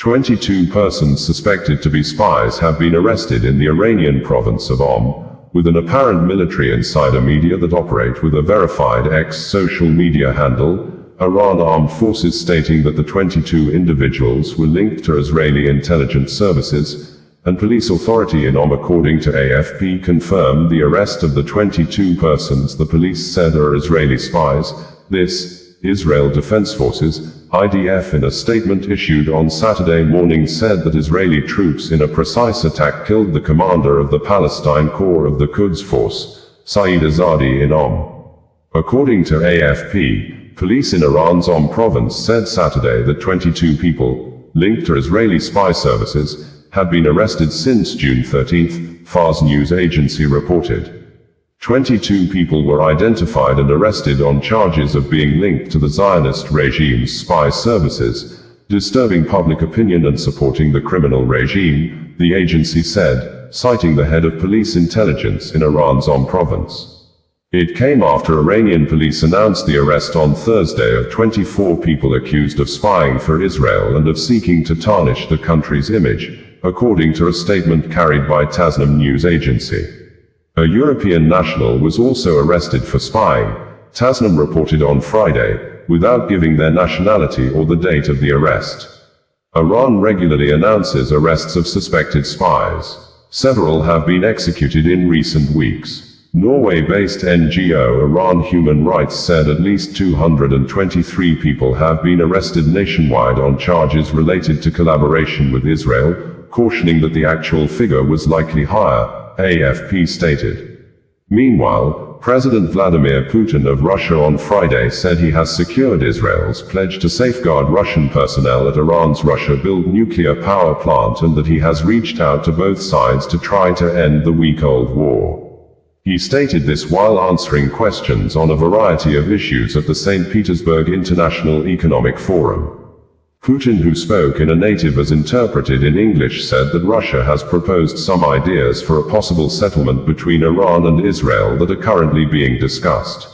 22 persons suspected to be spies have been arrested in the Iranian province of with an apparent military insider media that operate with a verified social media handle, Iran Armed Forces stating that the 22 individuals were linked to Israeli intelligence services, and police authority in according to AFP confirmed the arrest of the 22 persons the police said are Israeli spies. This, Israel Defense Forces, IDF in a statement issued on Saturday morning said that Israeli troops in a precise attack killed the commander of the Palestine Corps of the Quds Force, Saeed Azadi in According to AFP, police in Iran's province said Saturday that 22 people, linked to Israeli spy services, had been arrested since June 13, Fars news agency reported. 22 people were identified and arrested on charges of being linked to the Zionist regime's spy services, disturbing public opinion and supporting the criminal regime, the agency said, citing the head of police intelligence in Iran's province. It came after Iranian police announced the arrest on Thursday of 24 people accused of spying for Israel and of seeking to tarnish the country's image, according to a statement carried by Tasnim news agency. A European national was also arrested for spying, Tasnim reported on Friday, without giving their nationality or the date of the arrest. Iran regularly announces arrests of suspected spies. Several have been executed in recent weeks. Norway-based NGO Iran Human Rights said at least 223 people have been arrested nationwide on charges related to collaboration with Israel, cautioning that the actual figure was likely higher, AFP stated. Meanwhile, President Vladimir Putin of Russia on Friday said he has secured Israel's pledge to safeguard Russian personnel at Iran's Russia-built nuclear power plant and that he has reached out to both sides to try to end the week-old war. He stated this while answering questions on a variety of issues at the St. Petersburg International Economic Forum. Putin, who spoke in a native as interpreted in English, said that Russia has proposed some ideas for a possible settlement between Iran and Israel that are currently being discussed.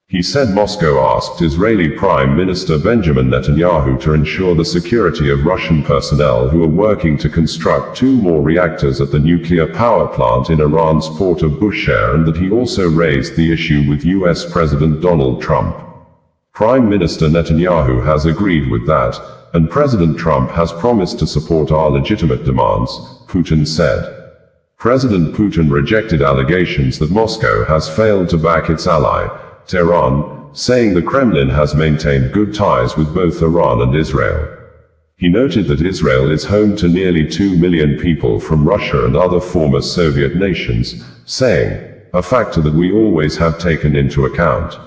He said Moscow asked Israeli Prime Minister Benjamin Netanyahu to ensure the security of Russian personnel who are working to construct 2 more reactors at the nuclear power plant in Iran's port of Bushehr, and that he also raised the issue with US President Donald Trump. Prime Minister Netanyahu has agreed with that, and President Trump has promised to support our legitimate demands, Putin said. President Putin rejected allegations that Moscow has failed to back its ally, Tehran, saying the Kremlin has maintained good ties with both Iran and Israel. He noted that Israel is home to nearly 2 million people from Russia and other former Soviet nations, saying, a factor that we always have taken into account.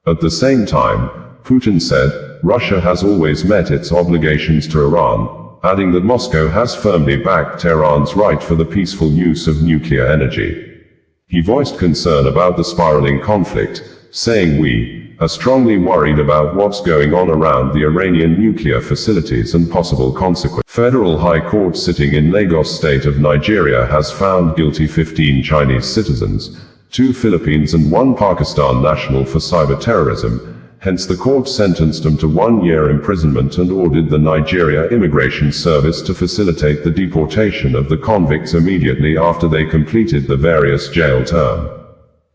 At the same time, Putin said, Russia has always met its obligations to Iran, adding that Moscow has firmly backed Tehran's right for the peaceful use of nuclear energy. He voiced concern about the spiraling conflict, saying we are strongly worried about what's going on around the Iranian nuclear facilities and possible consequences. Federal High Court sitting in Lagos State of Nigeria has found guilty 15 Chinese citizens, 2 Philippines and 1 Pakistan national for cyber-terrorism. Hence the court sentenced them to 1 year imprisonment and ordered the Nigeria Immigration Service to facilitate the deportation of the convicts immediately after they completed the various jail term.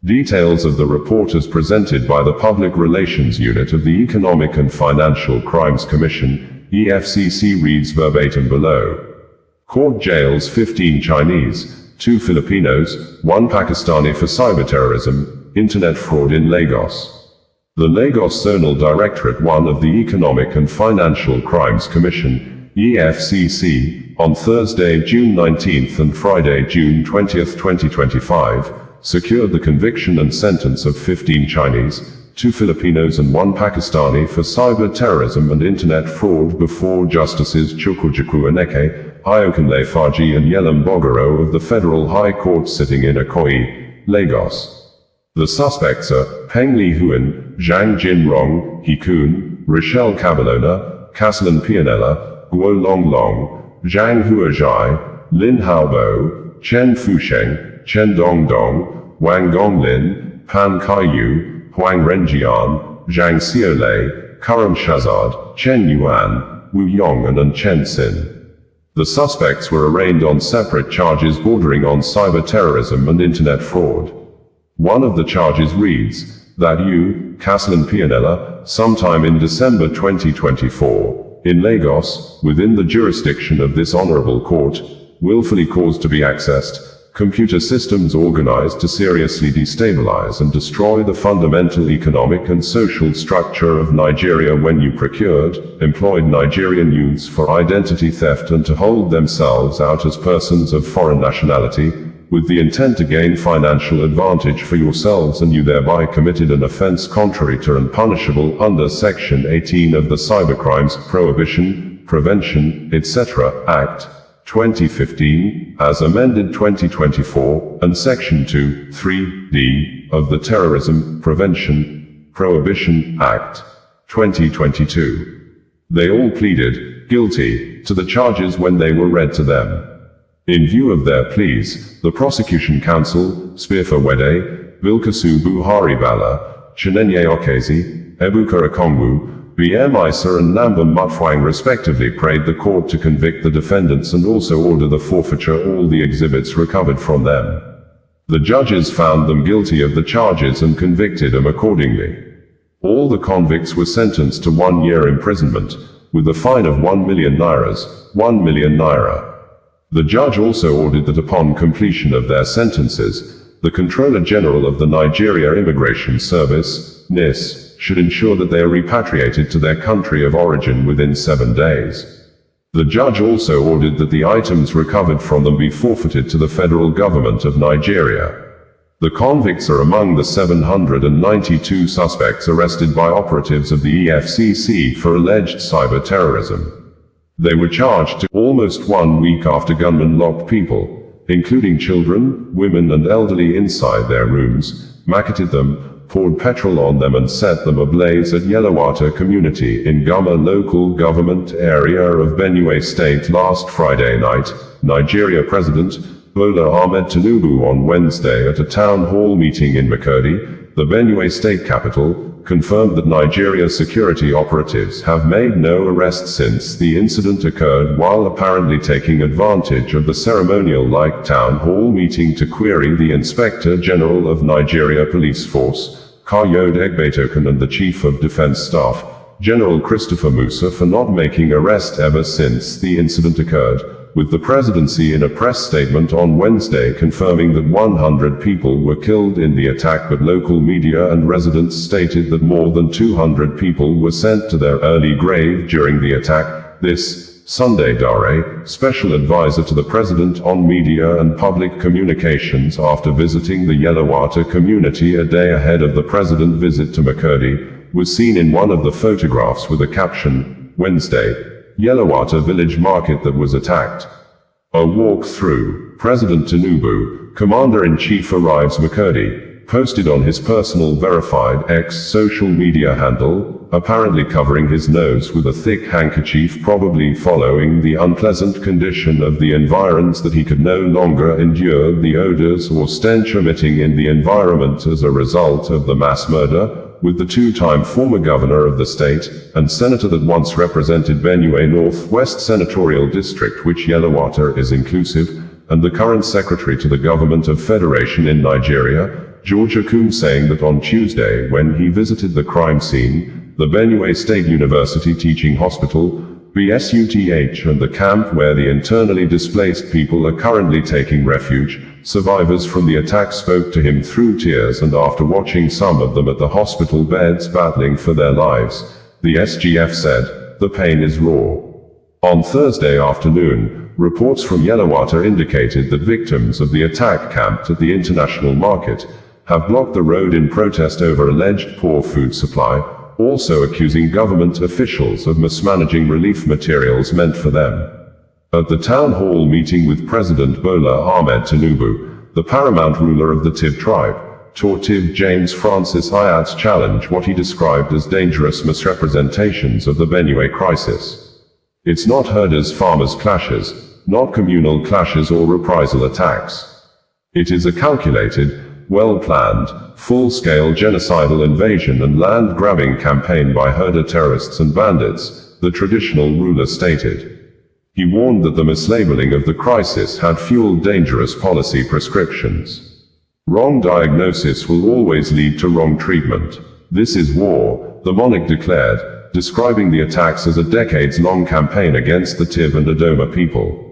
Details of the report as presented by the Public Relations Unit of the Economic and Financial Crimes Commission, EFCC, reads verbatim below. Court jails 15 Chinese, 2 Filipinos, 1 Pakistani for cyber-terrorism, internet fraud in Lagos. The Lagos Zonal Directorate 1 of the Economic and Financial Crimes Commission, EFCC, on Thursday, June 19 and Friday, June 20, 2025, secured the conviction and sentence of 15 Chinese, 2 Filipinos and 1 Pakistani for cyber-terrorism and internet fraud before Justices Chukwuchukwu Eneke, Ayokunle Faji and Yelam Bogoro of the Federal High Court sitting in Ikoyi, Lagos. The suspects are Peng Li Huan, Zhang Jinrong, He Kun, Rochelle Caballona, Casalan Pianella, Guo Long Long, Zhang Huazhai, Lin Haobo, Chen Fusheng, Chen Dongdong, Wang Gonglin, Pan Kaiyu, Huang Renjian, Zhang Xiaolei, Karam Shazad, Chen Yuan, Wu Yong and Chen Xin. The suspects were arraigned on separate charges bordering on cyber-terrorism and internet fraud. One of the charges reads, that Yu, Caslin Pianella, sometime in December 2024, in Lagos, within the jurisdiction of this honorable court, willfully caused to be accessed computer systems organized to seriously destabilize and destroy the fundamental economic and social structure of Nigeria when you procured, employed Nigerian youths for identity theft and to hold themselves out as persons of foreign nationality, with the intent to gain financial advantage for yourselves, and you thereby committed an offense contrary to and punishable under Section 18 of the Cybercrimes Prohibition, Prevention, etc. Act 2015, as amended 2024, and Section 2(3)(d) of the Terrorism Prevention, Prohibition Act 2022. They all pleaded guilty to the charges when they were read to them. In view of their pleas, the prosecution counsel, Spifa Wede, Bilkasu Buhari Bala, Chinenye Okezi, Ebuka Okongwu, BM Isa and Namba Mutfwang respectively prayed the court to convict the defendants and also order the forfeiture of all the exhibits recovered from them. The judges found them guilty of the charges and convicted them accordingly. All the convicts were sentenced to 1 year imprisonment, with a fine of 1 million nairas, 1 million naira. The judge also ordered that upon completion of their sentences, the Controller General of the Nigeria Immigration Service, NIS, should ensure that they are repatriated to their country of origin within 7 days. The judge also ordered that the items recovered from them be forfeited to the federal government of Nigeria. The convicts are among the 792 suspects arrested by operatives of the EFCC for alleged cyber-terrorism. They were charged to almost 1 week after gunmen locked people, including children, women and elderly inside their rooms, macketed them, poured petrol on them and set them ablaze at Yellowater community in Guma local government area of Benue state last Friday night. Nigeria President Bola Ahmed Tinubu on Wednesday at a town hall meeting in Makurdi, the Benue state capital, confirmed that Nigeria security operatives have made no arrests since the incident occurred, while apparently taking advantage of the ceremonial-like town hall meeting to query the Inspector General of Nigeria Police Force, Kayode Egbetoken, and the Chief of Defense Staff, General Christopher Musa, for not making arrest ever since the incident occurred, with the presidency in a press statement on Wednesday confirming that 100 people were killed in the attack, but local media and residents stated that more than 200 people were sent to their early grave during the attack. This Sunday, Dare, special advisor to the president on media and public communications after visiting the Yellowater community a day ahead of the president's visit to Makurdi, was seen in one of the photographs with a caption, Wednesday, Yellowater village market that was attacked. A walk through. President Tinubu, Commander-in-Chief arrives Makurdi, posted on his personal verified X social media handle, apparently covering his nose with a thick handkerchief, probably following the unpleasant condition of the environs that he could no longer endure the odors or stench emitting in the environment as a result of the mass murder, with the two-time former governor of the state, and senator that once represented Benue Northwest Senatorial District, which Yellowater is inclusive, and the current secretary to the government of Federation in Nigeria, George Akum, saying that on Tuesday when he visited the crime scene, the Benue State University Teaching Hospital, BSUTH, and the camp where the internally displaced people are currently taking refuge, survivors from the attack spoke to him through tears, and after watching some of them at the hospital beds battling for their lives, the SGF said, the pain is raw. On Thursday afternoon, reports from Yellowater indicated that victims of the attack camped at the international market have blocked the road in protest over alleged poor food supply, also accusing government officials of mismanaging relief materials meant for them. At the town hall meeting with President Bola Ahmed Tinubu, the paramount ruler of the Tiv tribe, Tortiv James Francis Hayats challenged what he described as dangerous misrepresentations of the Benue crisis. It's not herders-farmers clashes, not communal clashes or reprisal attacks. It is a calculated, well-planned, full-scale genocidal invasion and land-grabbing campaign by herder terrorists and bandits, the traditional ruler stated. He warned that the mislabeling of the crisis had fueled dangerous policy prescriptions. Wrong diagnosis will always lead to wrong treatment. This is war, the monarch declared, describing the attacks as a decades-long campaign against the Tiv and Adoma people.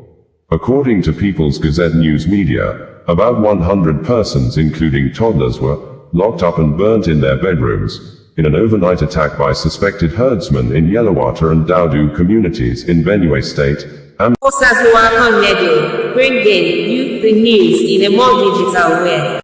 According to People's Gazette news media, about 100 persons, including toddlers, were locked up and burnt in their bedrooms in an overnight attack by suspected herdsmen in Yelawata and Daudu communities in Benue State. OsazuwaAkonedo, bringing you the news in a more digital way.